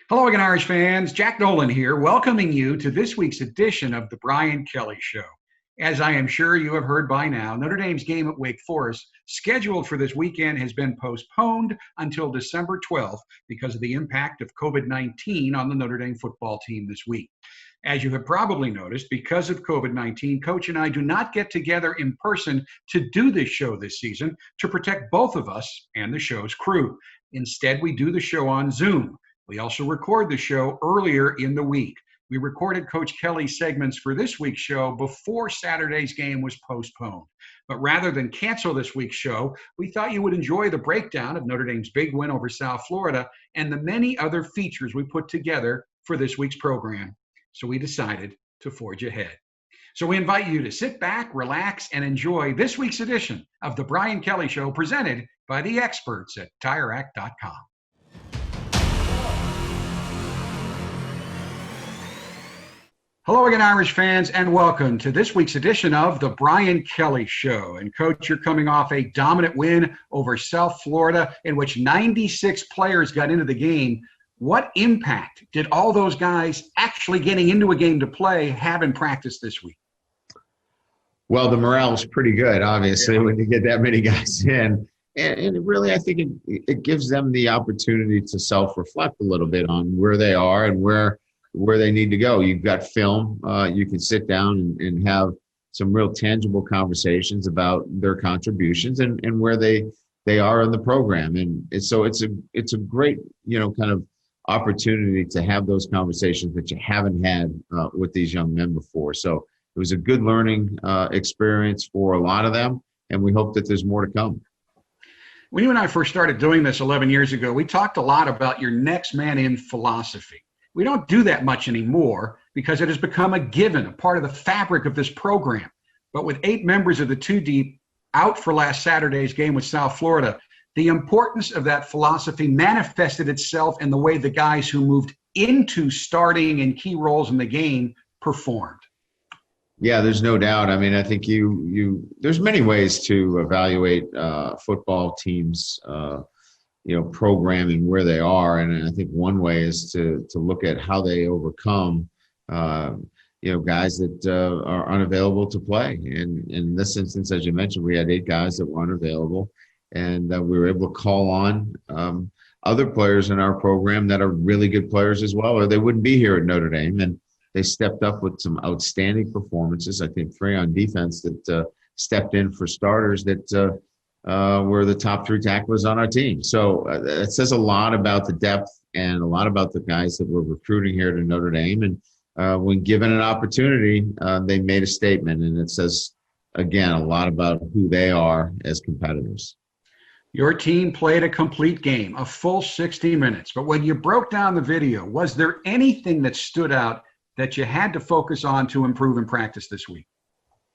Hello again, Irish fans. Jack Nolan here, welcoming you to this week's edition of The Brian Kelly Show. As I am sure you have heard by now, Notre Dame's game at Wake Forest, scheduled for this weekend, has been postponed until December 12th because of the impact of COVID-19 on the Notre Dame football team this week. As you have probably noticed, because of COVID-19, Coach and I do not get together in person to do this show this season to protect both of us and the show's crew. Instead, we do the show on Zoom. We also record the show earlier in the week. We recorded Coach Kelly's segments for this week's show before Saturday's game was postponed. But rather than cancel this week's show, we thought you would enjoy the breakdown of Notre Dame's big win over South Florida and the many other features we put together for this week's program. So we decided to forge ahead. So we invite you to sit back, relax, and enjoy this week's edition of The Brian Kelly Show, presented by the experts at TireRack.com. Hello again, Irish fans, and welcome to this week's edition of The Brian Kelly Show. And Coach, you're coming off a dominant win over South Florida in which 96 players got into the game. What impact did all those guys actually getting into a game to play have in practice this week? Well, the morale is pretty good, obviously, when you get that many guys in. And really, I think it gives them the opportunity to self-reflect a little bit on where they are and where they need to go. You've got film. You can sit down and have some real tangible conversations about their contributions and where they are in the program. And so it's a great, kind of opportunity to have those conversations that you haven't had with these young men before. So it was a good learning experience for a lot of them, and we hope that there's more to come. When you and I first started doing this 11 years ago, we talked a lot about your next man in philosophy. We don't do that much anymore because it has become a given, a part of the fabric of this program. But with 8 members of the two deep out for last Saturday's game with South Florida, the importance of that philosophy manifested itself in the way the guys who moved into starting in key roles in the game performed. Yeah, there's no doubt. I mean, I think there's many ways to evaluate football teams, program and where they are. And I think one way is to look at how they overcome, guys that are unavailable to play. And in this instance, as you mentioned, we had 8 guys that were unavailable, and we were able to call on other players in our program that are really good players as well, or they wouldn't be here at Notre Dame. And they stepped up with some outstanding performances. I think 3 on defense that stepped in for starters that were the top 3 tacklers on our team. So it says a lot about the depth and a lot about the guys that we're recruiting here to Notre Dame. And when given an opportunity, they made a statement. And it says, again, a lot about who they are as competitors. Your team played a complete game, a full 60 minutes. But when you broke down the video, was there anything that stood out that you had to focus on to improve in practice this week?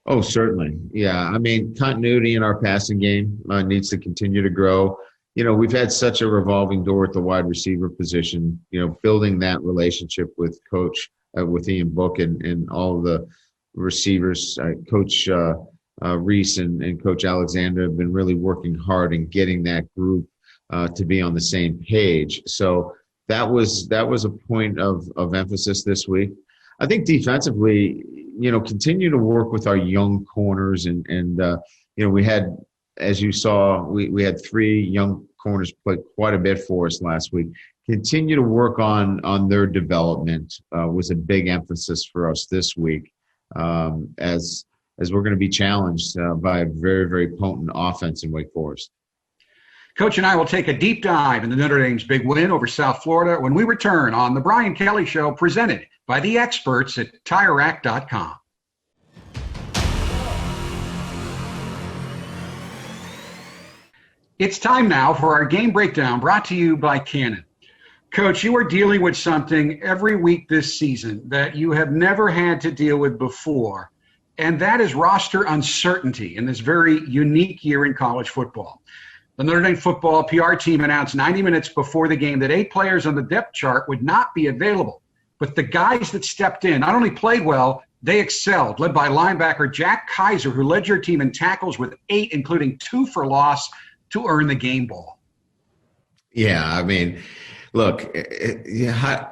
Oh, certainly. Yeah. I mean, continuity in our passing game needs to continue to grow. We've had such a revolving door at the wide receiver position, building that relationship with Coach, with Ian Book and all the receivers. Coach Reese and Coach Alexander have been really working hard in getting that group to be on the same page. So that was a point of emphasis this week. I think defensively, continue to work with our young corners and we had, as you saw, we had 3 young corners play quite a bit for us last week. Continue to work on their development was a big emphasis for us this week as we're going to be challenged by a very, very potent offense in Wake Forest. Coach and I will take a deep dive into Notre Dame's big win over South Florida when we return on The Brian Kelly Show, presented by the experts at TireRack.com. It's time now for our game breakdown, brought to you by Canon. Coach, you are dealing with something every week this season that you have never had to deal with before, and that is roster uncertainty in this very unique year in college football. The Notre Dame football PR team announced 90 minutes before the game that 8 players on the depth chart would not be available. But the guys that stepped in not only played well, they excelled, led by linebacker Jack Kaiser, who led your team in tackles with 8, including 2 for loss, to earn the game ball. Yeah, I mean, Look, yeah,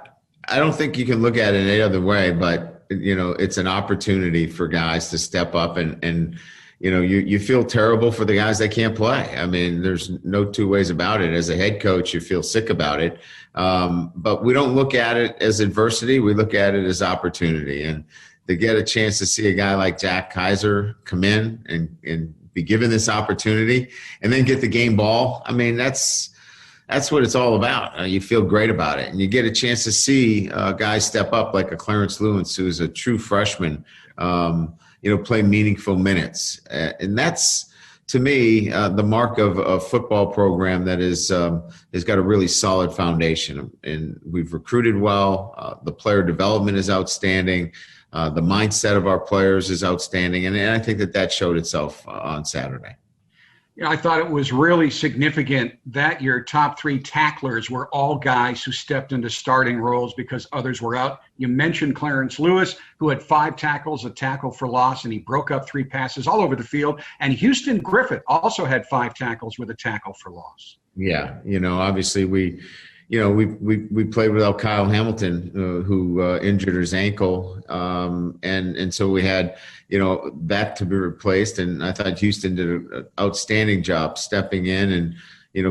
I don't think you can look at it any other way, but it's an opportunity for guys to step up and you feel terrible for the guys that can't play. I mean, there's no two ways about it. As a head coach, you feel sick about it. But we don't look at it as adversity. We look at it as opportunity. And to get a chance to see a guy like Jack Kaiser come in and be given this opportunity and then get the game ball, I mean, that's what it's all about. You feel great about it. And you get a chance to see guys step up like a Clarence Lewis, who's a true freshman, play meaningful minutes. And that's, to me, the mark of a football program that has got a really solid foundation. And we've recruited well. The player development is outstanding. The mindset of our players is outstanding. And I think that showed itself on Saturday. I thought it was really significant that your top three tacklers were all guys who stepped into starting roles because others were out. You mentioned Clarence Lewis, who had 5 tackles, a tackle for loss, and he broke up 3 passes all over the field. And Houston Griffith also had 5 tackles with a tackle for loss. Yeah, obviously we played without Kyle Hamilton, who injured his ankle, and so we had that to be replaced. And I thought Houston did an outstanding job stepping in and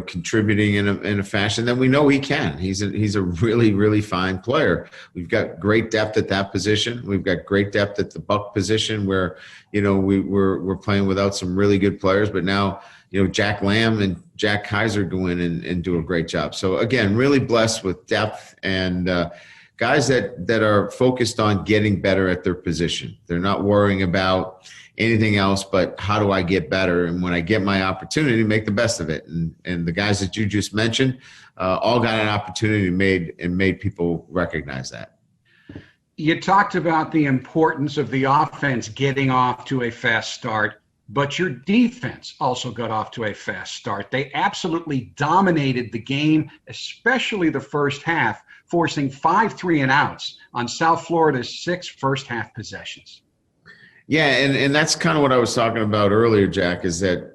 contributing in a fashion that we know he can. He's a really, really fine player. We've got great depth at that position. We've got great depth at the buck position where we're playing without some really good players, but now Jack Lamb and Jack Kaiser go in and do a great job. So again, really blessed with depth and guys that are focused on getting better at their position. They're not worrying about anything else but how do I get better, and when I get my opportunity, make the best of it. And the guys that you just mentioned all got an opportunity and made people recognize that. You talked about the importance of the offense getting off to a fast start, but your defense also got off to a fast start. They absolutely dominated the game, especially the first half, forcing 5 3-and-outs on South Florida's 6 first-half possessions. Yeah, and that's kind of what I was talking about earlier, Jack, is that,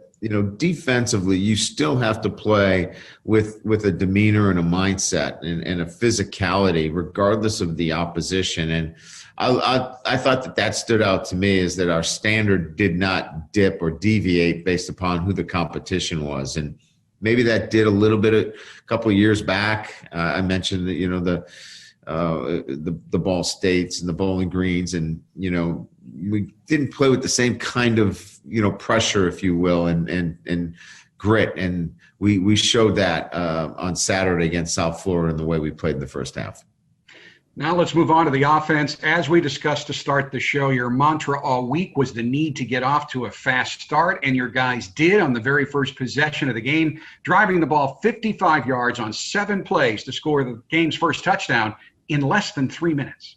defensively, you still have to play with a demeanor and a mindset and a physicality, regardless of the opposition. And I thought that stood out to me, is that our standard did not dip or deviate based upon who the competition was. And maybe that did a little bit a couple of years back. I mentioned that, the Ball States and the Bowling Greens, and, we didn't play with the same kind of, pressure, if you will, and grit. And we showed that on Saturday against South Florida in the way we played in the first half. Now let's move on to the offense. As we discussed to start the show, your mantra all week was the need to get off to a fast start, and your guys did on the very first possession of the game, driving the ball 55 yards on 7 plays to score the game's first touchdown in less than 3 minutes.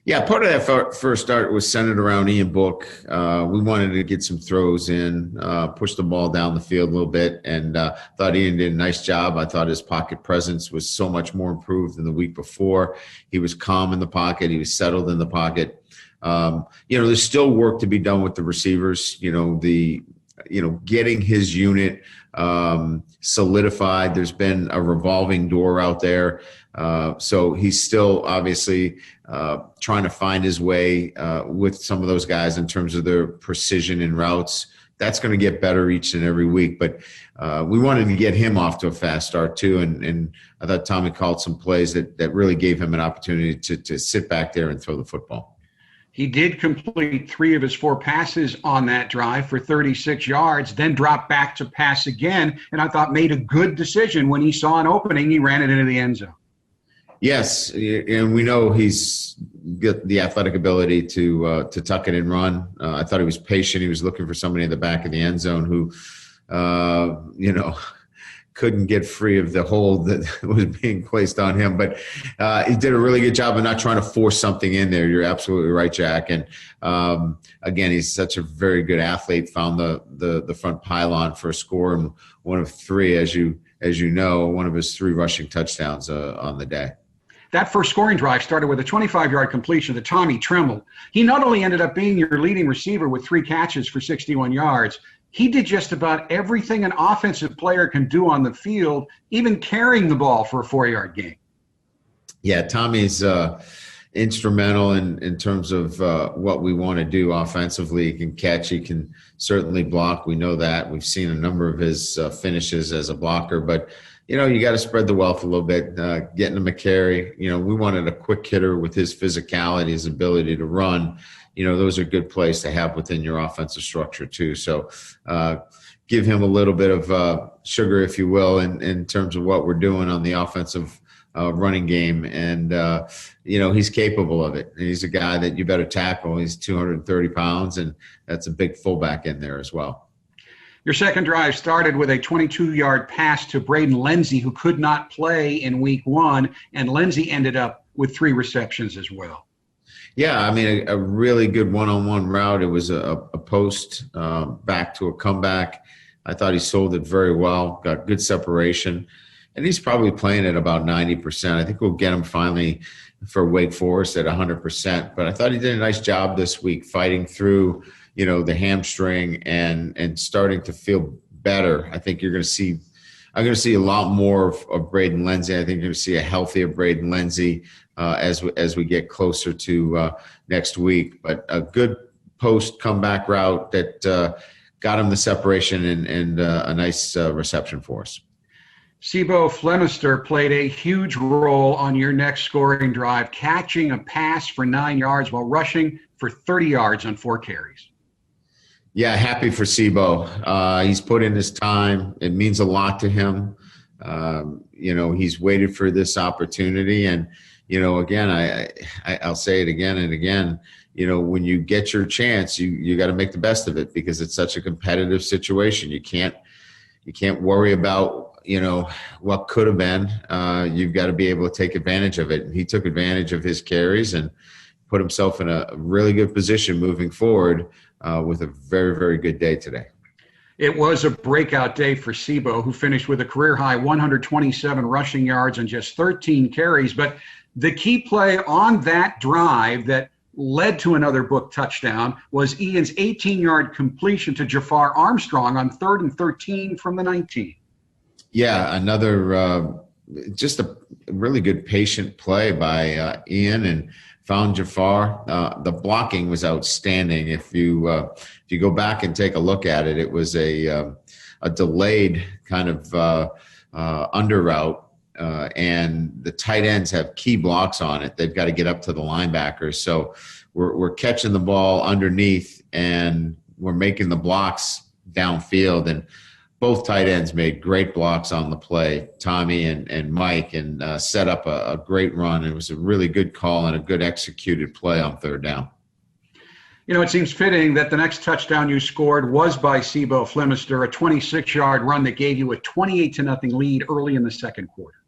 Yeah, part of that first start was centered around Ian Book. We wanted to get some throws in, push the ball down the field a little bit, and thought Ian did a nice job. I thought his pocket presence was so much more improved than the week before. He was calm in the pocket. He was settled in the pocket. There's still work to be done with the receivers. Getting his unit solidified. There's been a revolving door out there. So he's still obviously trying to find his way with some of those guys in terms of their precision in routes. That's going to get better each and every week. But we wanted to get him off to a fast start too. And I thought Tommy called some plays that really gave him an opportunity to sit back there and throw the football. He did complete 3 of his 4 passes on that drive for 36 yards, then dropped back to pass again, and I thought made a good decision. When he saw an opening, he ran it into the end zone. Yes, and we know he's got the athletic ability to tuck it and run. I thought he was patient. He was looking for somebody in the back of the end zone who, couldn't get free of the hold that was being placed on him. But he did a really good job of not trying to force something in there. You're absolutely right, Jack. And again, he's such a very good athlete. Found the front pylon for a score, and one of 3, as you know, one of his 3 rushing touchdowns on the day. That first scoring drive started with a 25-yard completion to Tommy Tremble. He not only ended up being your leading receiver with 3 catches for 61 yards, He did just about everything an offensive player can do on the field, even carrying the ball for a 4-yard gain. Yeah, Tommy's instrumental in terms of what we want to do offensively. He can catch, he can certainly block. We know that. We've seen a number of his finishes as a blocker, but you got to spread the wealth a little bit, getting him a carry. We wanted a quick hitter with his physicality, his ability to run. Those are good plays to have within your offensive structure too. So give him a little bit of sugar, if you will, in terms of what we're doing on the offensive running game. And, he's capable of it. And he's a guy that you better tackle. He's 230 pounds, and that's a big fullback in there as well. Your second drive started with a 22-yard pass to Braden Lenzy, who could not play in week 1, and Lenzy ended up with 3 receptions as well. Yeah, I mean, a really good one-on-one route. It was a post back to a comeback. I thought he sold it very well, got good separation, and he's probably playing at about 90%. I think we'll get him finally for Wake Forest at 100%, but I thought he did a nice job this week fighting through the hamstring and starting to feel better. I think I'm going to see a lot more of Braden Lenzy. I think you're going to see a healthier Braden Lenzy as we get closer to next week. But a good post comeback route that got him the separation and a nice reception for us. Sibo Flemister played a huge role on your next scoring drive, catching a pass for 9 yards while rushing for 30 yards on 4 carries. Yeah, happy for Sibo. He's put in his time. It means a lot to him. He's waited for this opportunity. And, again, I'll say it again and again, when you get your chance, you got to make the best of it because it's such a competitive situation. You can't worry about, what could have been. You've got to be able to take advantage of it. And he took advantage of his carries and put himself in a really good position moving forward with a very, very good day today. It was a breakout day for Sibo, who finished with a career-high 127 rushing yards and just 13 carries. But the key play on that drive that led to another book touchdown was Ian's 18-yard completion to Jafar Armstrong on 3rd and 13 from the 19. Yeah, another just a really good patient play by Ian and found Jafar. The blocking was outstanding. If you go back and take a look at it, it was a delayed kind of under route, and the tight ends have key blocks on it. They've got to get up to the linebackers. So we're catching the ball underneath, and we're making the blocks downfield. And both tight ends made great blocks on the play, Tommy and Mike, and set up a great run. It was a really good call and a good executed play on 3rd down. It seems fitting that the next touchdown you scored was by Sibo Flemister, a 26-yard run that gave you a 28-0 lead early in the second quarter.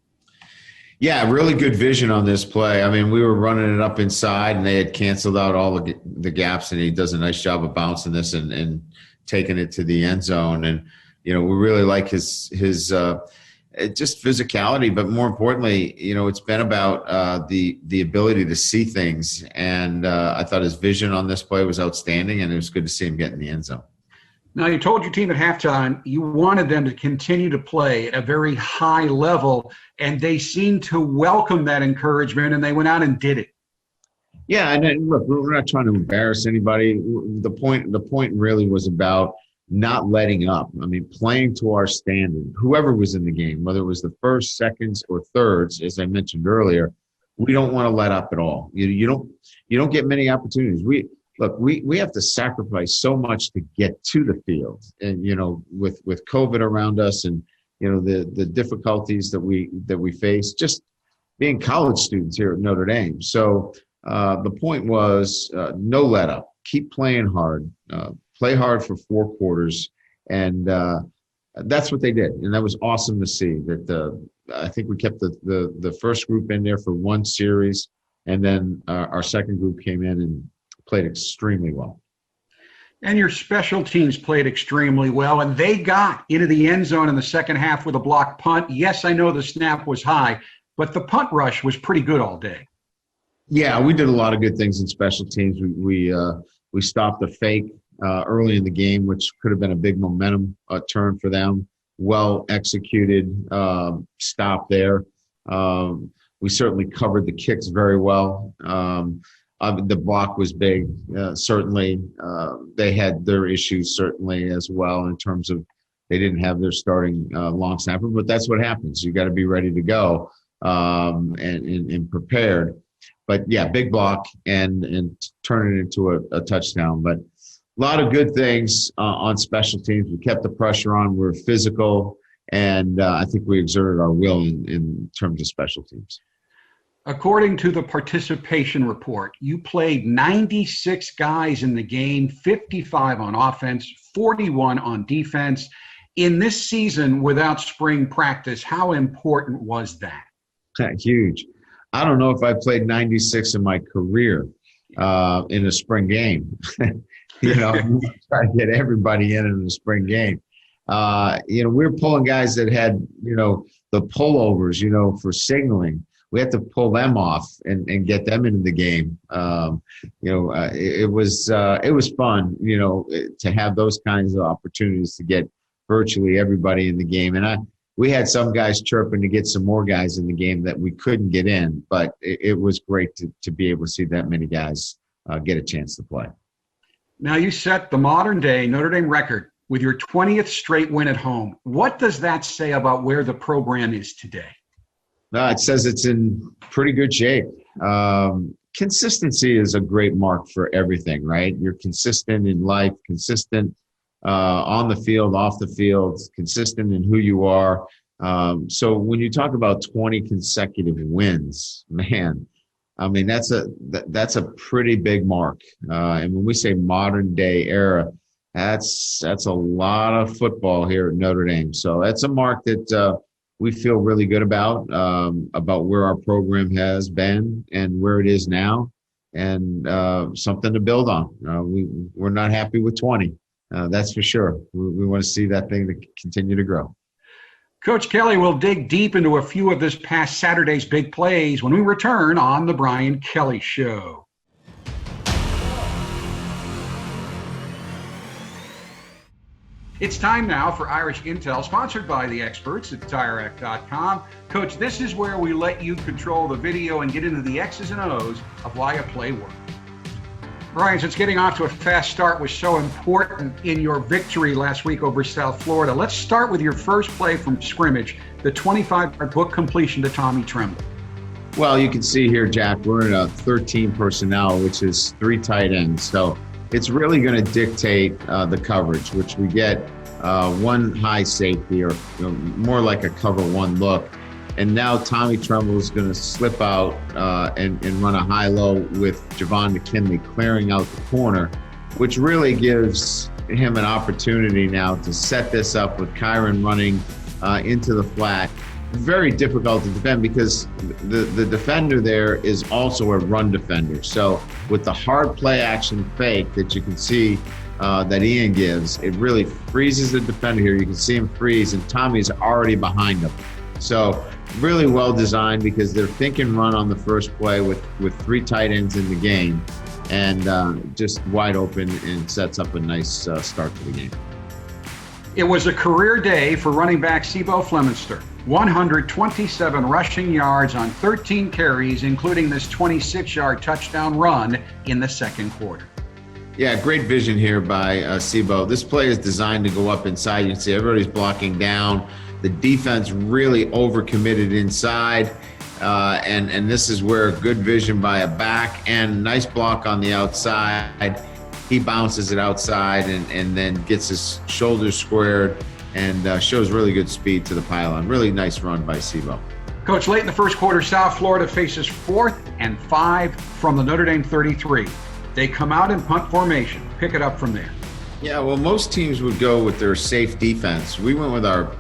Yeah, really good vision on this play. I mean, we were running it up inside, and they had canceled out all the gaps, and he does a nice job of bouncing this and taking it to the end zone. And we really like his just physicality, but more importantly, it's been about the ability to see things. And I thought his vision on this play was outstanding, and it was good to see him get in the end zone. Now, you told your team at halftime you wanted them to continue to play at a very high level, and they seemed to welcome that encouragement, and they went out and did it. Yeah, and look, we're not trying to embarrass anybody. The point really was about not letting up. I mean, playing to our standard. Whoever was in the game, whether it was the first, seconds, or thirds, as I mentioned earlier, we don't want to let up at all. You don't get many opportunities. We have to sacrifice so much to get to the field, and with COVID around us, and the difficulties that we face, just being college students here at Notre Dame. So the point was no let up. Keep playing hard. Play hard for 4 quarters, and that's what they did, and that was awesome to see. That I think we kept the first group in there for 1 series, and then our second group came in and played extremely well. And your special teams played extremely well, and they got into the end zone in the second half with a blocked punt. Yes, I know the snap was high, but the punt rush was pretty good all day. Yeah, we did a lot of good things in special teams. We stopped the fake early in the game, which could have been a big momentum turn for them. Well executed stop there. We certainly covered the kicks very well. The block was big. Certainly, they had their issues certainly as well in terms of they didn't have their starting long snapper, but that's what happens. You got to be ready to go and prepared. But yeah, big block and turn it into a touchdown. But a lot of good things on special teams. We kept the pressure on. We were physical, and I think we exerted our will in terms of special teams. According to the participation report, you played 96 guys in the game, 55 on offense, 41 on defense. In this season without spring practice, how important was that? Huge. I don't know if I played 96 in my career in a spring game. Try to get everybody in a spring game. We're pulling guys that had, the pullovers, for signaling. We had to pull them off and get them into the game. It was fun, to have those kinds of opportunities to get virtually everybody in the game. And we had some guys chirping to get some more guys in the game that we couldn't get in, but it was great to be able to see that many guys get a chance to play. Now you set the modern day Notre Dame record with your 20th straight win at home. What does that say about where the program is today? No, it says it's in pretty good shape. Consistency is a great mark for everything, right? You're consistent in life, consistent on the field, off the field, consistent in who you are. So when you talk about 20 consecutive wins, man, I mean, that's a pretty big mark. And when we say modern day era, that's a lot of football here at Notre Dame. So that's a mark that we feel really good about where our program has been and where it is now, and something to build on. We're not happy with 20. That's for sure. We want to see that thing to continue to grow. Coach Kelly will dig deep into a few of this past Saturday's big plays when we return on The Brian Kelly Show. It's time now for Irish Intel, sponsored by the experts at TireRack.com. Coach, this is where we let you control the video and get into the X's and O's of why a play worked. Brian, since getting off to a fast start was so important in your victory last week over South Florida, let's start with your first play from scrimmage, the 25-yard book completion to Tommy Tremble. Well, you can see here, Jack, we're in a 13 personnel, which is 3 tight ends. So it's really going to dictate the coverage, which we get one high safety or more like a cover one look. And now Tommy Tremble is going to slip out and run a high-low with Javon McKinley clearing out the corner, which really gives him an opportunity now to set this up with Kyron running into the flat. Very difficult to defend because the defender there is also a run defender. So with the hard play action fake that you can see that Ian gives, it really freezes the defender here. You can see him freeze, and Tommy's already behind him. So really well designed because they're think and run on the first play with 3 tight ends in the game, and just wide open, and sets up a nice start to the game. It was a career day for running back Sebo Fleminster. 127 rushing yards on 13 carries, including this 26-yard touchdown run in the second quarter. Yeah, great vision here by Sebo. This play is designed to go up inside. You can see everybody's blocking down. The defense really overcommitted inside, and this is where good vision by a back and nice block on the outside. He bounces it outside and then gets his shoulders squared and shows really good speed to the pylon. Really nice run by Sebo. Coach, late in the first quarter, South Florida faces 4th and 5 from the Notre Dame 33. They come out in punt formation. Pick it up from there. Yeah, well, most teams would go with their safe defense. We went with our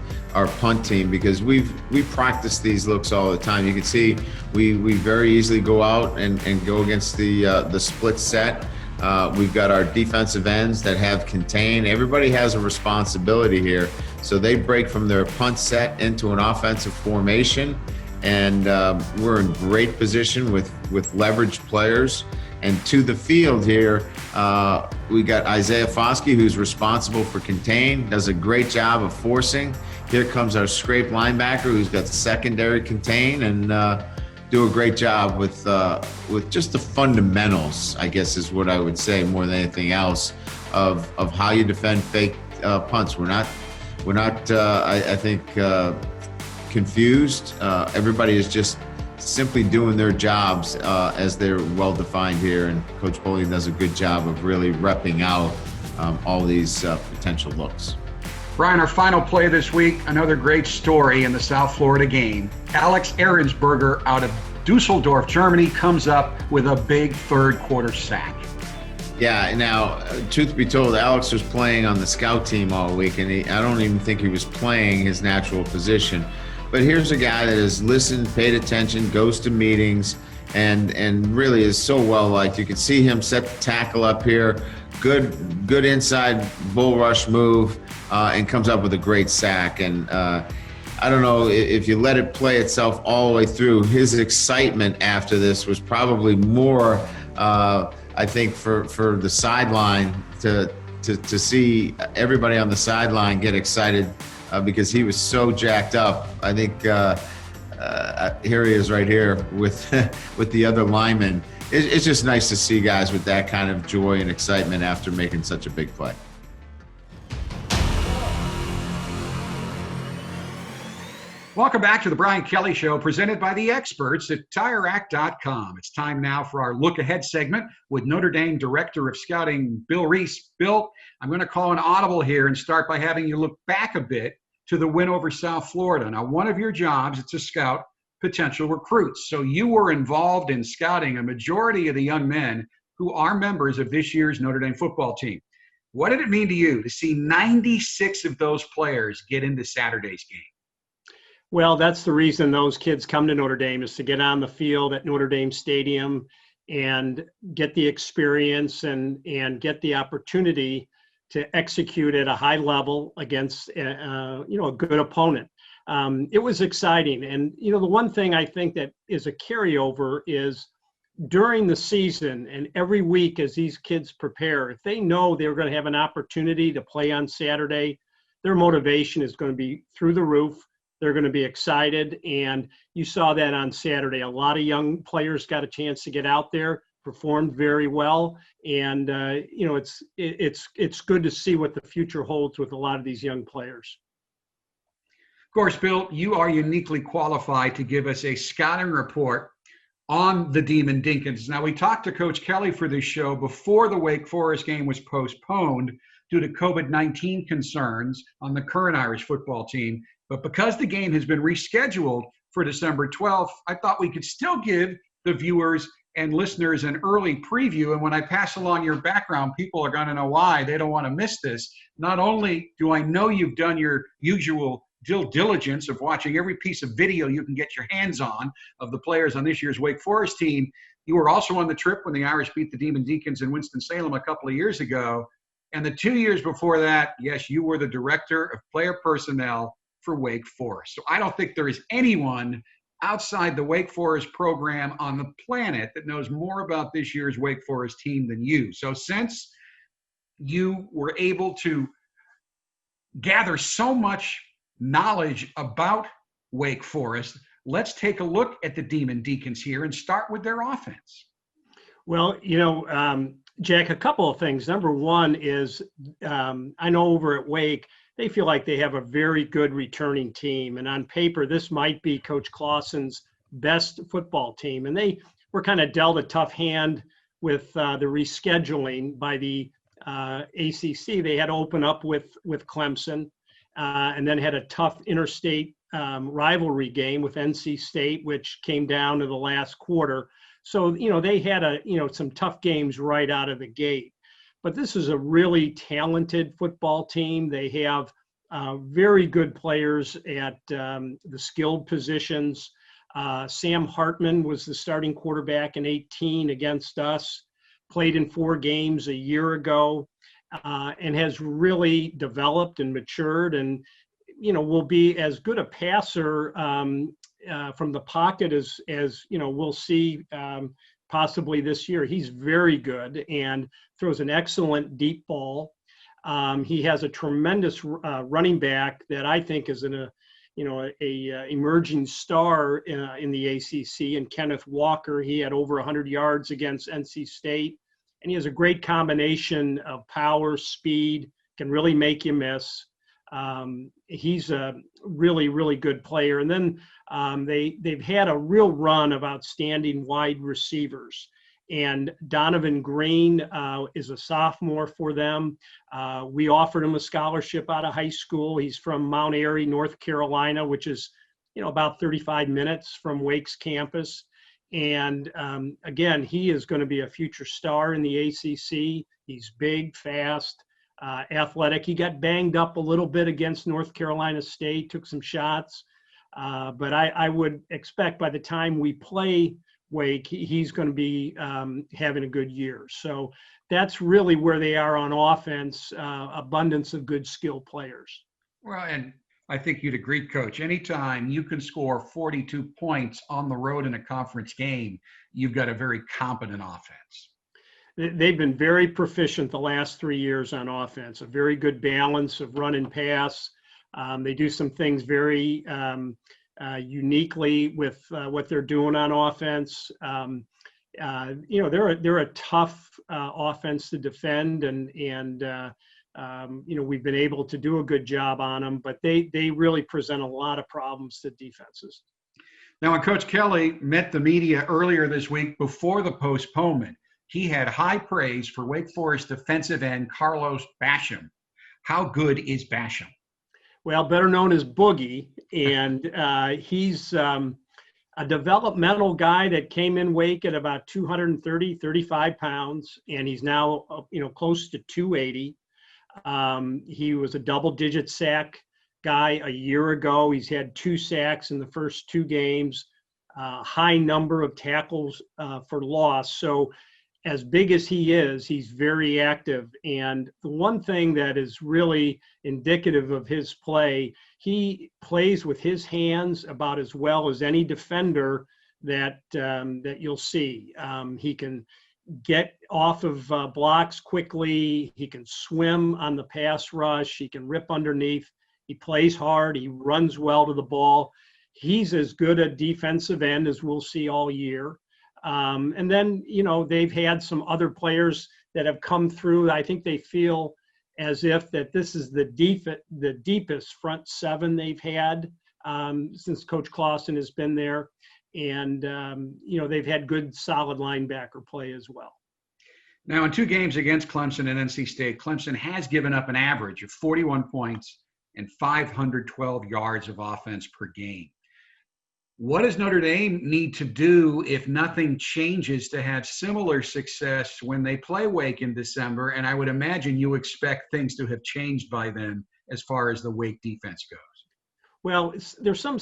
punt team because we practice these looks all the time. You can see we very easily go out and go against the split set. We've got our defensive ends that have contain. Everybody has a responsibility here. So they break from their punt set into an offensive formation, and we're in great position with leveraged players. And to the field here, we got Isaiah Foskey, who's responsible for contain, does a great job of forcing. Here comes our scrape linebacker, who's got secondary contain, and do a great job with just the fundamentals, I guess is what I would say more than anything else, of how you defend fake punts. We're not I think confused. Everybody is just simply doing their jobs as they're well defined here, and Coach Polian does a good job of really repping out all these potential looks. Brian, our final play this week, another great story in the South Florida game. Alex Ahrensberger out of Dusseldorf, Germany, comes up with a big third quarter sack. Yeah, now, truth be told, Alex was playing on the scout team all week, and I don't even think he was playing his natural position. But here's a guy that has listened, paid attention, goes to meetings, and really is so well liked. You can see him set the tackle up here, good inside bull rush move, and comes up with a great sack. And I don't know if you let it play itself all the way through, his excitement after this was probably more, I think, for the sideline to see everybody on the sideline get excited because he was so jacked up. I think here he is right here with with the other linemen. It's just nice to see guys with that kind of joy and excitement after making such a big play. Welcome back to the Brian Kelly Show, presented by the experts at TireRack.com. It's time now for our Look Ahead segment with Notre Dame Director of Scouting, Bill Reese. Bill, I'm going to call an audible here and start by having you look back a bit to the win over South Florida. Now, one of your jobs is to scout potential recruits. So you were involved in scouting a majority of the young men who are members of this year's Notre Dame football team. What did it mean to you to see 96 of those players get into Saturday's game? Well, that's the reason those kids come to Notre Dame, is to get on the field at Notre Dame Stadium and get the experience and get the opportunity to execute at a high level against a good opponent. It was exciting. And, the one thing I think that is a carryover is during the season and every week as these kids prepare, if they know they're going to have an opportunity to play on Saturday, their motivation is going to be through the roof. They're going to be excited, and you saw that on Saturday. A lot of young players got a chance to get out there, performed very well, and it's good to see what the future holds with a lot of these young players. Of course, Bill, you are uniquely qualified to give us a scouting report on the Demon Deacons. Now, we talked to Coach Kelly for this show before the Wake Forest game was postponed due to COVID-19 concerns on the current Irish football team. But because the game has been rescheduled for December 12th, I thought we could still give the viewers and listeners an early preview. And when I pass along your background, people are going to know why. They don't want to miss this. Not only do I know you've done your usual due diligence of watching every piece of video you can get your hands on of the players on this year's Wake Forest team, you were also on the trip when the Irish beat the Demon Deacons in Winston-Salem a couple of years ago. And the 2 years before that, yes, you were the director of player personnel for Wake Forest. So I don't think there is anyone outside the Wake Forest program on the planet that knows more about this year's Wake Forest team than you. So since you were able to gather so much knowledge about Wake Forest, let's take a look at the Demon Deacons here and start with their offense. Well, Jack, a couple of things. Number one is I know over at Wake, they feel like they have a very good returning team. And on paper, this might be Coach Clausen's best football team. And they were kind of dealt a tough hand with the rescheduling by the ACC. They had to open up with Clemson and then had a tough interstate rivalry game with NC State, which came down to the last quarter. So, they had some tough games right out of the gate. But this is a really talented football team. They have very good players at the skilled positions. Sam Hartman was the starting quarterback in 18 against us, played in 4 games a year ago, and has really developed and matured and, will be as good a passer from the pocket, as you know, we'll see possibly this year. He's very good and throws an excellent deep ball. He has a tremendous running back that I think is a emerging star in the ACC. And Kenneth Walker, he had over 100 yards against NC State, and he has a great combination of power, speed, can really make you miss. He's a really, really good player. And then they've had a real run of outstanding wide receivers. And Donovan Green is a sophomore for them. We offered him a scholarship out of high school. He's from Mount Airy, North Carolina, which is, about 35 minutes from Wake's campus. And again, he is going to be a future star in the ACC. He's big, fast, athletic. He got banged up a little bit against North Carolina State, took some shots. But I would expect by the time we play Wake, he's going to be having a good year. So that's really where they are on offense, abundance of good skill players. Well, and I think you'd agree, Coach, anytime you can score 42 points on the road in a conference game, you've got a very competent offense. They've been very proficient the last 3 years on offense, a very good balance of run and pass. They do some things very uniquely with what they're doing on offense. They're a tough offense to defend, and we've been able to do a good job on them, but they really present a lot of problems to defenses. Now, when Coach Kelly met the media earlier this week before the postponement, he had high praise for Wake Forest defensive end Carlos Basham. How good is Basham? Well, better known as Boogie, and he's a developmental guy that came in Wake at about 230, 35 pounds, and he's now, close to 280. He was a double-digit sack guy a year ago. He's had 2 sacks in the first 2 games, high number of tackles for loss. So as big as he is, he's very active. And the one thing that is really indicative of his play, he plays with his hands about as well as any defender that you'll see. He can get off of blocks quickly. He can swim on the pass rush. He can rip underneath. He plays hard. He runs well to the ball. He's as good a defensive end as we'll see all year. And then, they've had some other players that have come through. I think they feel as if that this is the deepest front 7 they've had since Coach Clausen has been there. And, they've had good, solid linebacker play as well. Now, in 2 games against Clemson and NC State, Clemson has given up an average of 41 points and 512 yards of offense per game. What does Notre Dame need to do if nothing changes to have similar success when they play Wake in December? And I would imagine you expect things to have changed by then as far as the Wake defense goes. Well, there's some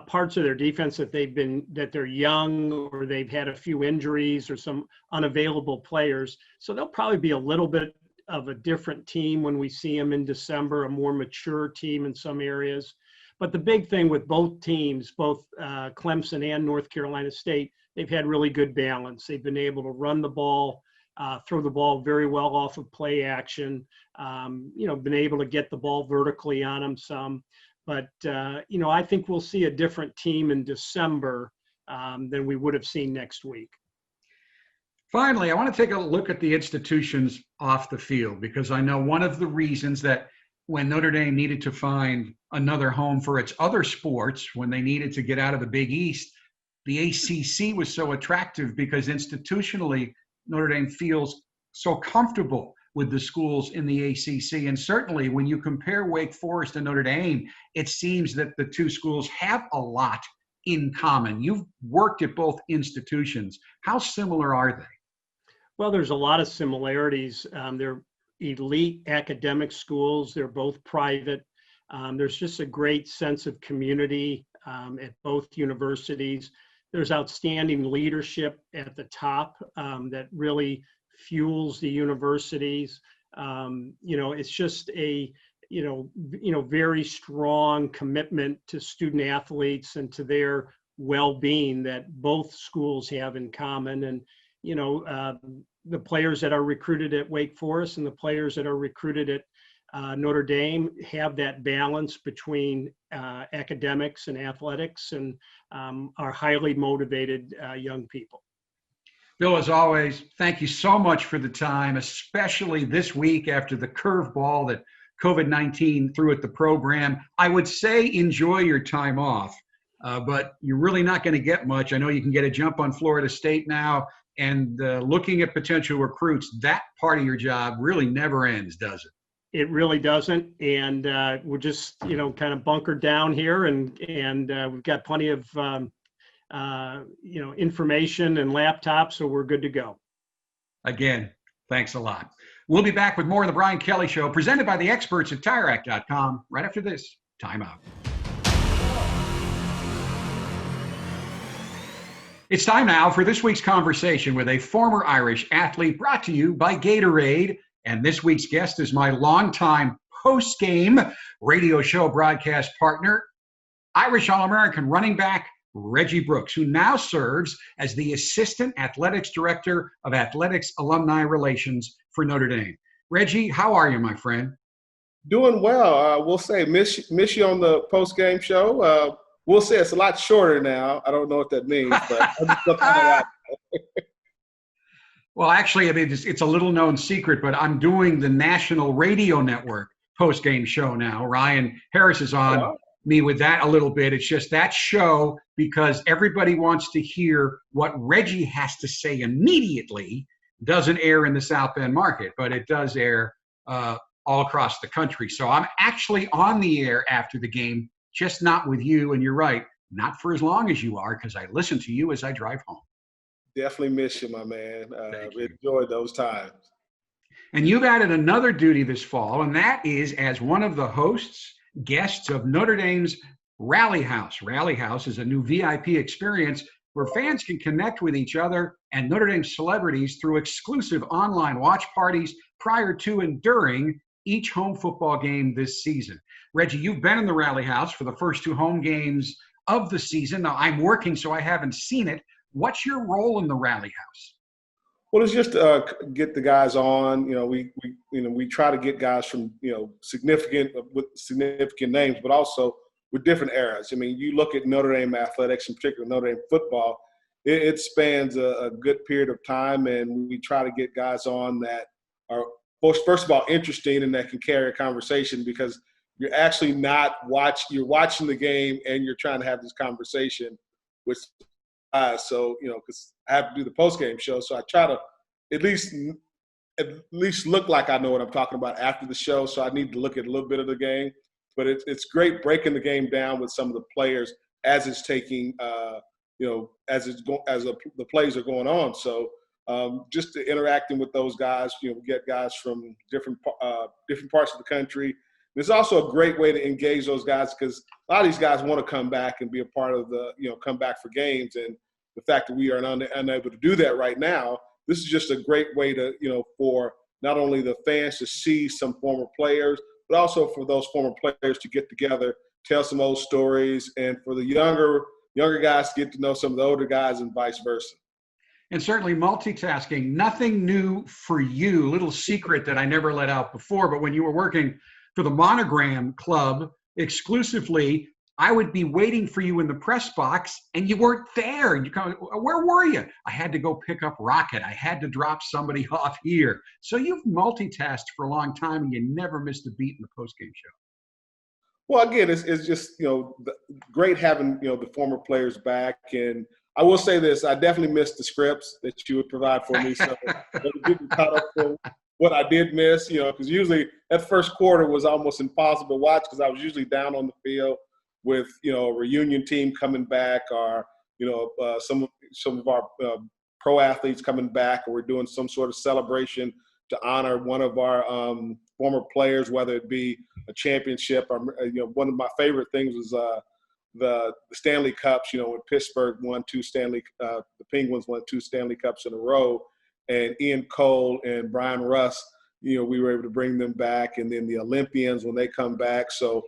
parts of their defense that they're young, or they've had a few injuries or some unavailable players. So they'll probably be a little bit of a different team when we see them in December, a more mature team in some areas. But the big thing with both teams, both Clemson and North Carolina State, they've had really good balance. They've been able to run the ball, throw the ball very well off of play action, been able to get the ball vertically on them some. But, I think we'll see a different team in December than we would have seen next week. Finally, I want to take a look at the institutions off the field, because I know one of the reasons that when Notre Dame needed to find another home for its other sports, when they needed to get out of the Big East, the ACC was so attractive because institutionally Notre Dame feels so comfortable with the schools in the ACC. And certainly when you compare Wake Forest and Notre Dame, it seems that the 2 schools have a lot in common. You've worked at both institutions. How similar are they? Well, there's a lot of similarities. They're elite academic schools. They're both private. There's just a great sense of community at both universities. There's outstanding leadership at the top that really fuels the universities. It's just a very strong commitment to student athletes and to their well-being that both schools have in common. And, the players that are recruited at Wake Forest and the players that are recruited at Notre Dame have that balance between academics and athletics, and are highly motivated young people. Bill, as always, thank you so much for the time, especially this week after the curveball that COVID-19 threw at the program. I would say enjoy your time off, but you're really not going to get much. I know you can get a jump on Florida State now, and looking at potential recruits, that part of your job really never ends, does it? It really doesn't, and we're just kind of bunkered down here, and we've got plenty of information and laptops, so we're good to go. Again, thanks a lot. We'll be back with more of the Brian Kelly Show, presented by the experts at TireRack.com, right after this timeout. It's time now for this week's conversation with a former Irish athlete, brought to you by Gatorade. And this week's guest is my longtime post-game radio show broadcast partner, Irish All-American running back Reggie Brooks, who now serves as the Assistant Athletics Director of Athletics Alumni Relations for Notre Dame. Reggie, how are you, my friend? Doing well. We'll say miss you on the post-game show. We'll say it's a lot shorter now. I don't know what that means, but I'm just looking at that. Well, actually, I mean, it's a little known secret, but I'm doing the National Radio Network post-game show now. Ryan Harris is on me with that a little bit. It's just that show, because everybody wants to hear what Reggie has to say immediately, doesn't air in the South Bend market, but it does air all across the country. So I'm actually on the air after the game, just not with you. And you're right, not for as long as you are, because I listen to you as I drive home. Definitely miss you, my man. Enjoyed those times. And you've added another duty this fall, and that is as one of the hosts, guests of Notre Dame's Rally House. Rally House is a new VIP experience where fans can connect with each other and Notre Dame celebrities through exclusive online watch parties prior to and during each home football game this season. Reggie, you've been in the Rally House for the first two home games of the season. Now, I'm working, so I haven't seen it. What's your role in the Rally House? Well, it's just get the guys on. We try to get guys from significant names, but also with different eras. I mean, you look at Notre Dame athletics, in particular Notre Dame football. It spans a good period of time, and we try to get guys on that are first of all interesting and that can carry a conversation, because you're actually you're watching the game and you're trying to have this conversation with so because I have to do the post-game show, so I try to at least look like I know what I'm talking about after the show. So I need to look at a little bit of the game, but it's great breaking the game down with some of the players as it's taking the plays are going on. So just interacting with those guys, we get guys from different parts of the country. It's also a great way to engage those guys, because a lot of these guys want to come back and be a part of the, come back for games. And the fact that we are unable to do that right now, this is just a great way to, for not only the fans to see some former players, but also for those former players to get together, tell some old stories, and for the younger guys to get to know some of the older guys and vice versa. And certainly multitasking, nothing new for you, little secret that I never let out before, but when you were working for the Monogram Club exclusively, I would be waiting for you in the press box and you weren't there. And you come, where were you? I had to go pick up Rocket. I had to drop somebody off here. So you've multitasked for a long time and you never missed a beat in the postgame show. Well, again, it's just, great having, the former players back. And I will say this, I definitely missed the scripts that you would provide for me. So getting caught up for what I did miss, because usually that first quarter was almost impossible to watch, because I was usually down on the field with, a reunion team coming back, or, some of our pro athletes coming back, or we're doing some sort of celebration to honor one of our former players, whether it be a championship or, one of my favorite things was the Stanley Cups, when Pittsburgh won the Penguins won 2 Stanley Cups in a row, and Ian Cole and Brian Russ, we were able to bring them back, and then the Olympians when they come back. So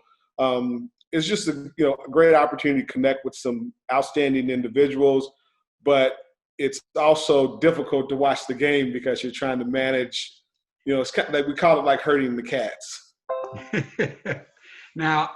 it's just a great opportunity to connect with some outstanding individuals, but it's also difficult to watch the game because you're trying to manage. It's kind of like, we call it like herding the cats. Now,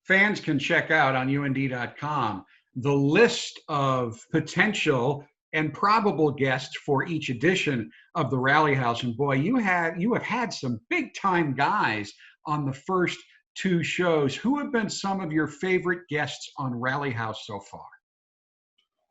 fans can check out on UND.com the list of potential and probable guests for each edition of the Rally House. And boy, you have had some big time guys on the first two shows. Who have been some of your favorite guests on Rally House so far?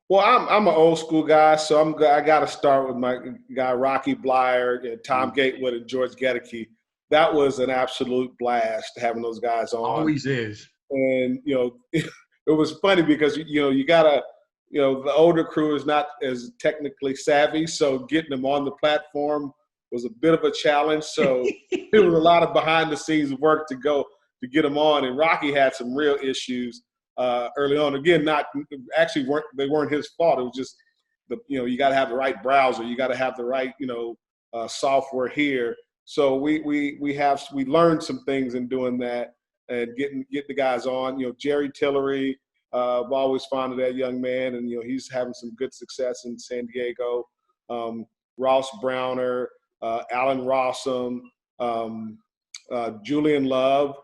Well, I'm an old school guy, so I got to start with my guy Rocky Blyer and Tom Gatewood and George Gedeke. That was an absolute blast having those guys on. Always is. And it was funny because you gotta the older crew is not as technically savvy, so getting them on the platform was a bit of a challenge. So there was a lot of behind the scenes work to get them on. And Rocky had some real issues early on. Again, they weren't his fault. It was just you got to have the right browser, you got to have the right software here. So we learned some things in doing that and get the guys on. Jerry Tillery, I've always fond of that young man, and he's having some good success in San Diego. Ross Browner, Alan Rossum, Julian Love.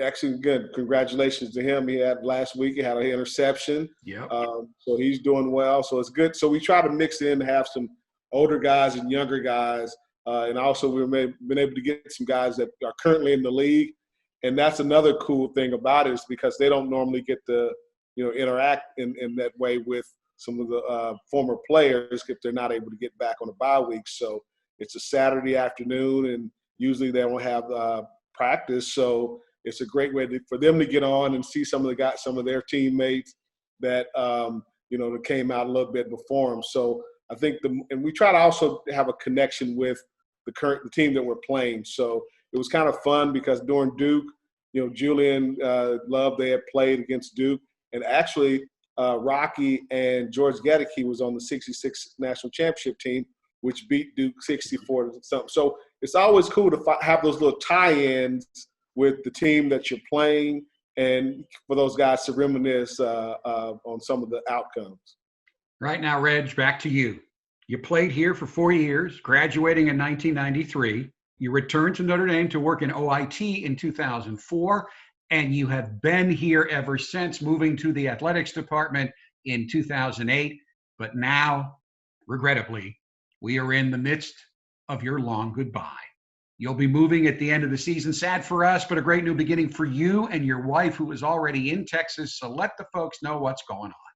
Actually, good. Congratulations to him. He had last week. He had an interception. Yeah. So he's doing well. So it's good. So we try to mix in to have some older guys and younger guys, and also we've been able to get some guys that are currently in the league. And that's another cool thing about it, is because they don't normally get to interact in that way with some of the former players if they're not able to get back on a bye week. So it's a Saturday afternoon, and usually they don't have practice. So it's a great way for them to get on and see some of their teammates that that came out a little bit before them. So I think and we try to also have a connection with the team that we're playing. So it was kind of fun because during Duke, Julian Love, they had played against Duke, and actually Rocky and George Gedeke was on the '66 national championship team, which beat Duke 64 to something. So it's always cool to have those little tie-ins with the team that you're playing, and for those guys to reminisce on some of the outcomes. Right now, Reg, back to you. You played here for 4 years, graduating in 1993. You returned to Notre Dame to work in OIT in 2004, and you have been here ever since, moving to the athletics department in 2008. But now, regrettably, we are in the midst of your long goodbye. You'll be moving at the end of the season. Sad for us, but a great new beginning for you and your wife, who is already in Texas. So let the folks know what's going on.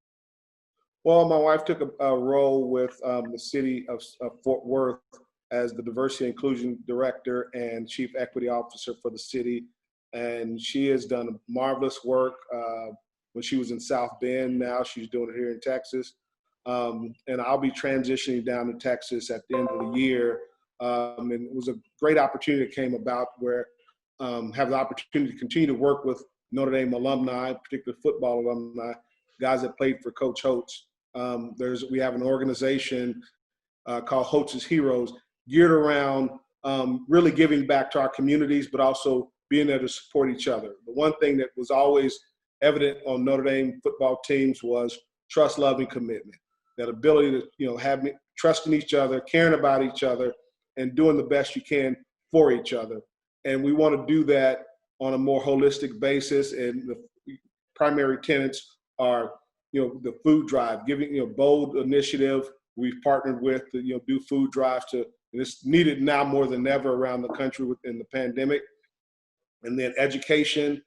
Well, my wife took a role with the city of Fort Worth as the Diversity and Inclusion Director and Chief Equity Officer for the city. And she has done marvelous work when she was in South Bend. Now she's doing it here in Texas. And I'll be transitioning down to Texas at the end of the year. And it was a great opportunity that came about where have the opportunity to continue to work with Notre Dame alumni, particularly football alumni, guys that played for Coach Holtz. We have an organization called Holtz's Heroes, geared around really giving back to our communities, but also being there to support each other. The one thing that was always evident on Notre Dame football teams was trust, love, and commitment. That ability to have trusting each other, caring about each other, and doing the best you can for each other. And we want to do that on a more holistic basis. And the primary tenets are, the food drive, giving, bold initiative. We've partnered with to, do food drives and it's needed now more than ever around the country within the pandemic. And then education.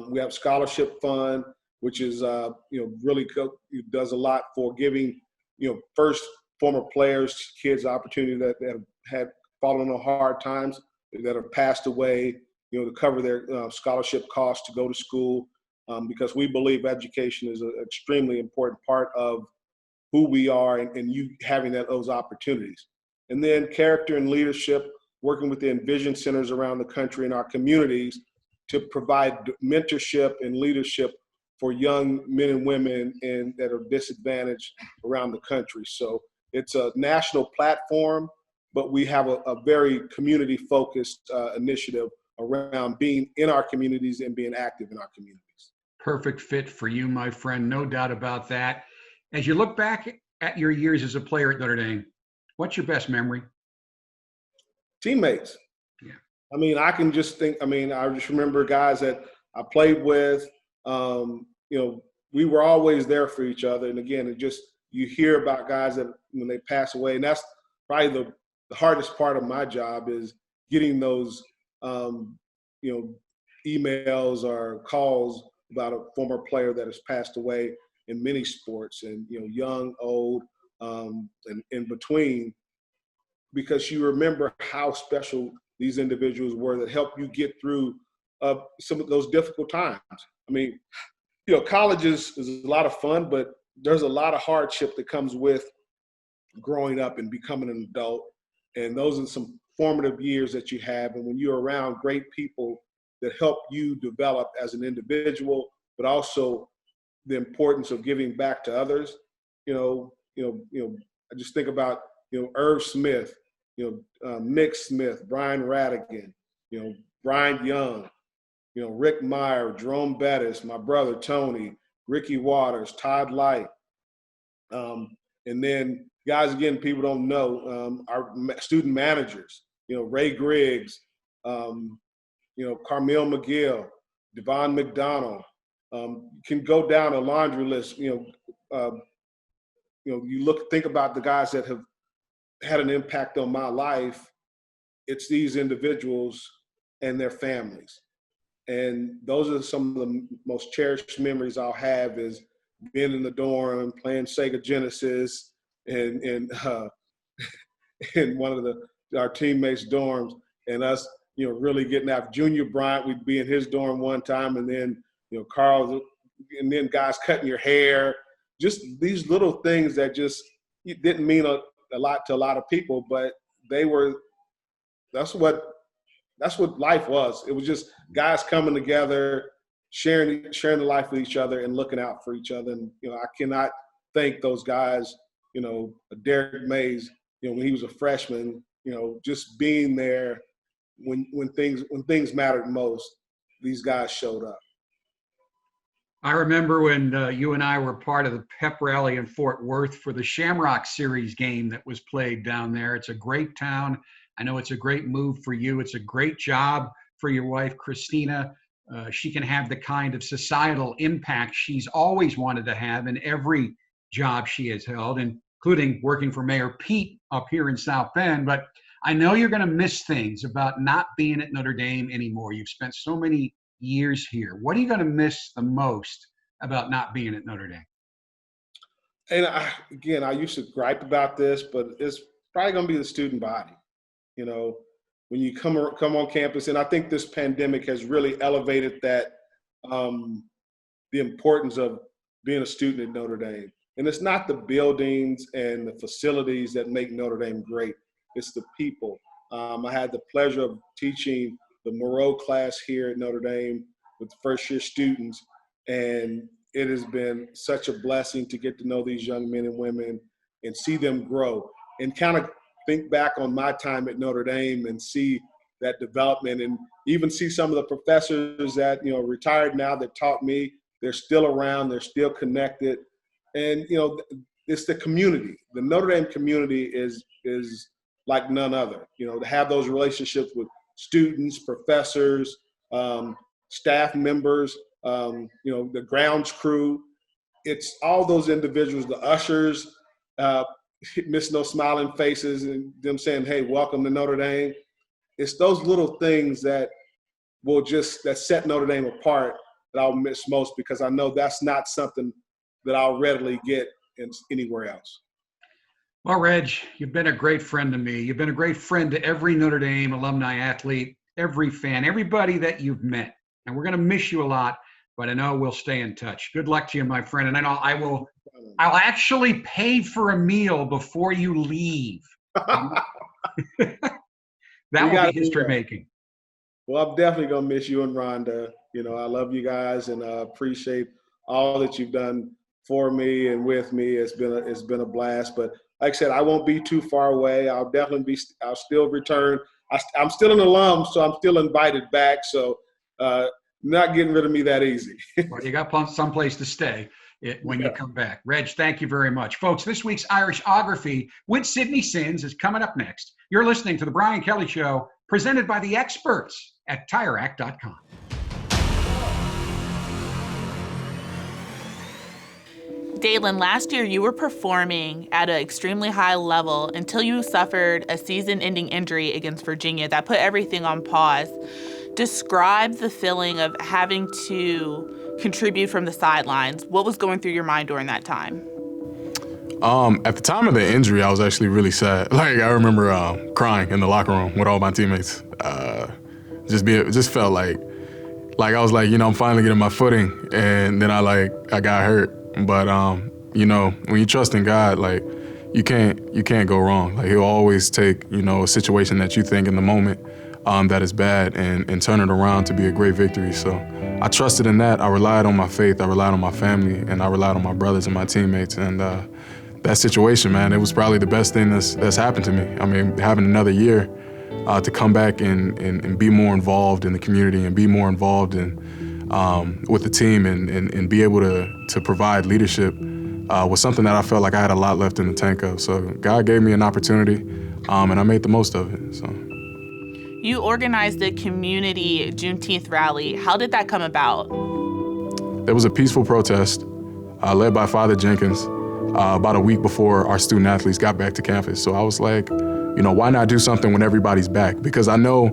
We have scholarship fund, which is, really does a lot for giving, first former players, kids, opportunity that have had fallen on hard times, that have passed away, to cover their scholarship costs to go to school, because we believe education is an extremely important part of who we are and you having those opportunities. And then character and leadership, working with the Envision centers around the country and our communities to provide mentorship and leadership for young men and women that are disadvantaged around the country. So it's a national platform, but we have a very community-focused initiative around being in our communities and being active in our communities. Perfect fit for you, my friend. No doubt about that. As you look back at your years as a player at Notre Dame, what's your best memory? Teammates. Yeah. I mean, I can just think, I just remember guys that I played with, we were always there for each other. And again, you hear about guys that when they pass away, and that's probably the hardest part of my job is getting those, emails or calls about a former player that has passed away in many sports and, young, old, and in between, because you remember how special these individuals were that helped you get through some of those difficult times. I mean, college is a lot of fun, but there's a lot of hardship that comes with growing up and becoming an adult. And those are some formative years that you have. And when you're around great people that help you develop as an individual, but also the importance of giving back to others, I just think about, Irv Smith, Nick Smith, Brian Radigan, Brian Young, Rick Meyer, Jerome Bettis, my brother Tony, Ricky Waters, Todd Light. And then guys, again, people don't know, our student managers, Ray Griggs, Carmel McGill, Devon McDonald. Can go down a laundry list. Think about the guys that have had an impact on my life. It's these individuals and their families. And those are some of the most cherished memories I'll have, is being in the dorm, playing Sega Genesis and in one of our teammates' dorms, and us, really getting out. Junior Bryant, we'd be in his dorm one time, and then, Carl, and then guys cutting your hair, just these little things that just didn't mean a lot to a lot of people, but that's what life was. It was just guys coming together, sharing the life with each other and looking out for each other. And, I cannot thank those guys, Derek Mays, when he was a freshman, just being there when things mattered most, these guys showed up. I remember when you and I were part of the pep rally in Fort Worth for the Shamrock Series game that was played down there. It's a great town. I know it's a great move for you. It's a great job for your wife, Christina. She can have the kind of societal impact she's always wanted to have in every job she has held, including working for Mayor Pete up here in South Bend. But I know you're going to miss things about not being at Notre Dame anymore. You've spent so many years here. What are you going to miss the most about not being at Notre Dame? And I used to gripe about this, but it's probably going to be the student body. When you come on campus, and I think this pandemic has really elevated that, the importance of being a student at Notre Dame. And it's not the buildings and the facilities that make Notre Dame great. It's the people. I had the pleasure of teaching the Moreau class here at Notre Dame with first-year students, and it has been such a blessing to get to know these young men and women and see them grow and kind of think back on my time at Notre Dame and see that development, and even see some of the professors that, retired now that taught me. They're still around, they're still connected. And, it's the community. The Notre Dame community is like none other, to have those relationships with students, professors, staff members, the grounds crew. It's all those individuals, the ushers, Miss No Smiling Faces, and them saying, "Hey, welcome to Notre Dame." It's those little things that set Notre Dame apart that I'll miss most, because I know that's not something that I'll readily get anywhere else. Well, Reg, you've been a great friend to me. You've been a great friend to every Notre Dame alumni athlete, every fan, everybody that you've met. And we're going to miss you a lot, but I know we'll stay in touch. Good luck to you, my friend. And I know I'll actually pay for a meal before you leave. That will be history making. Well, I'm definitely going to miss you and Rhonda. I love you guys, and I appreciate all that you've done for me and with me. It's been a blast. But like I said, I won't be too far away. I'll still return. I'm still an alum, so I'm still invited back. So not getting rid of me that easy. Well, you got someplace to stay when you come back. Reg, thank you very much. Folks, this week's Irishography with Sydney Sins is coming up next. You're listening to The Brian Kelly Show, presented by the experts at TireRack.com. Dalen, last year you were performing at an extremely high level until you suffered a season-ending injury against Virginia that put everything on pause. Describe the feeling of having to contribute from the sidelines. What was going through your mind during that time? At the time of the injury, I was actually really sad. Like, I remember crying in the locker room with all my teammates. Just felt like I was like, I'm finally getting my footing, and then I got hurt. But when you trust in God, like, you can't go wrong. Like, He'll always take a situation that you think in the moment that is bad and turn it around to be a great victory. So I trusted in that. I relied on my faith. I relied on my family, and I relied on my brothers and my teammates. And that situation, man, it was probably the best thing that's happened to me. I mean, having another year to come back and be more involved in the community and be more involved in with the team and be able to provide leadership was something that I felt like I had a lot left in the tank of. So God gave me an opportunity, and I made the most of it. So. You organized a community Juneteenth rally. How did that come about? There was a peaceful protest led by Father Jenkins about a week before our student athletes got back to campus. So I was like, why not do something when everybody's back? Because I know,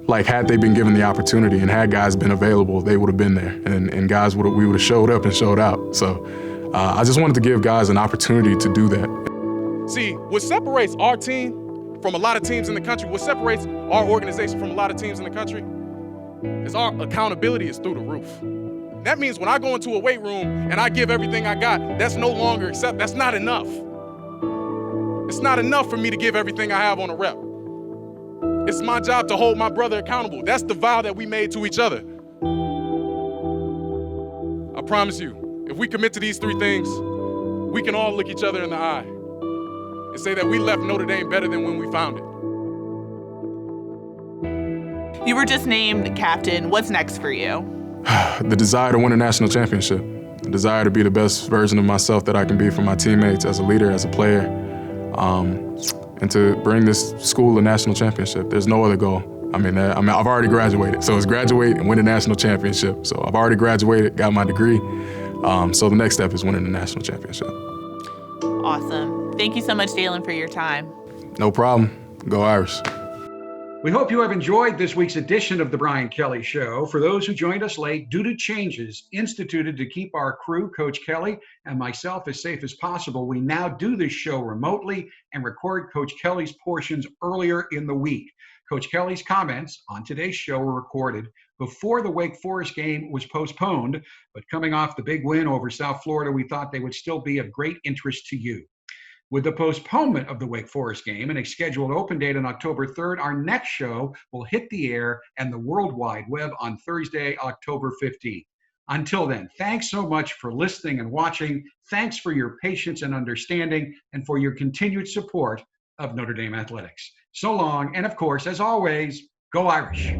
like, had they been given the opportunity and had guys been available, they would have been there, and guys we would have showed up and showed out. So I just wanted to give guys an opportunity to do that. See, what separates our team from a lot of teams in the country, what separates our organization from a lot of teams in the country, is our accountability is through the roof. That means when I go into a weight room and I give everything I got, that's no longer that's not enough. It's not enough for me to give everything I have on a rep. It's my job to hold my brother accountable. That's the vow that we made to each other. I promise you, if we commit to these three things, we can all look each other in the eye and say that we left Notre Dame better than when we found it. You were just named captain. What's next for you? The desire to win a national championship. The desire to be the best version of myself that I can be for my teammates, as a leader, as a player, and to bring this school a national championship. There's no other goal. I mean, I've already graduated. So it's graduate and win a national championship. So I've already graduated, got my degree. So the next step is winning the national championship. Awesome. Thank you so much, Dalen, for your time. No problem. Go Irish. We hope you have enjoyed this week's edition of The Brian Kelly Show. For those who joined us late, due to changes instituted to keep our crew, Coach Kelly and myself, as safe as possible, we now do this show remotely and record Coach Kelly's portions earlier in the week. Coach Kelly's comments on today's show were recorded before the Wake Forest game was postponed, but coming off the big win over South Florida, we thought they would still be of great interest to you. With the postponement of the Wake Forest game and a scheduled open date on October 3rd, our next show will hit the air and the World Wide Web on Thursday, October 15th. Until then, thanks so much for listening and watching. Thanks for your patience and understanding and for your continued support of Notre Dame Athletics. So long, and of course, as always, go Irish.